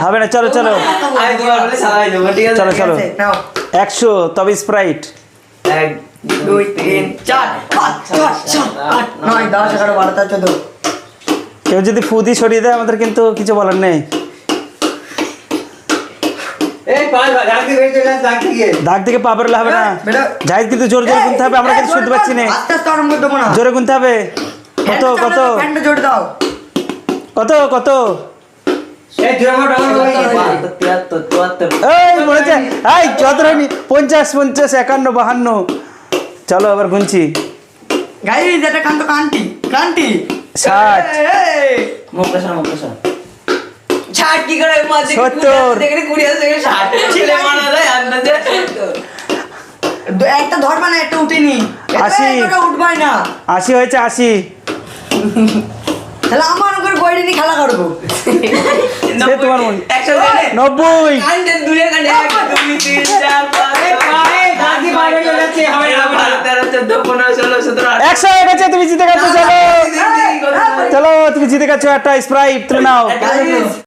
হবে না, চলো চলো চলো চলো 100 তবে স্প্রাইট 1 2 3 4 5 6 7 8 9 10 11 12 13 14 কেউ যদি ফুদি সরিয়ে দেয় আমাদের কিন্তু কিছু বলার নেই। দাগ থেকে পা বেরোলে হবে না, জাহিদ কিন্তু জোরে জোরে গুনতে হবে, আমরা কিন্তু শুনতে পাচ্ছি না, জোরে গুনতে হবে। কত কত কত কত এই মনে হচ্ছে এই যত হয়নি 50 50 51 52। চলো আবার গুনছি। গাইস এটা কান্ত কান্টি কান্টি 60 ছাড় কি করে মাঝে 70 দেখে 20 থেকে 60 ছেলে মানা যায় আন্দাজে একটা ধরবা না, একটা উঠেনি 80 এটা উঠবাই না 80 হয়েছে 80। তাহলে আমার উপর বইটা নিয়ে খেলা করবো সে তোমার মন 90 কান্ডে দুলে কান্ডে 1 2 3 4 5 গাদি বাইরে চলে যাচ্ছে হবে না 13 14 15 16 17 100 হয়ে গেছে, তুমি জিতে গেছো। চলো চলো তুমি জিতে গেছো, একটা স্প্রাইট তুলে নাও।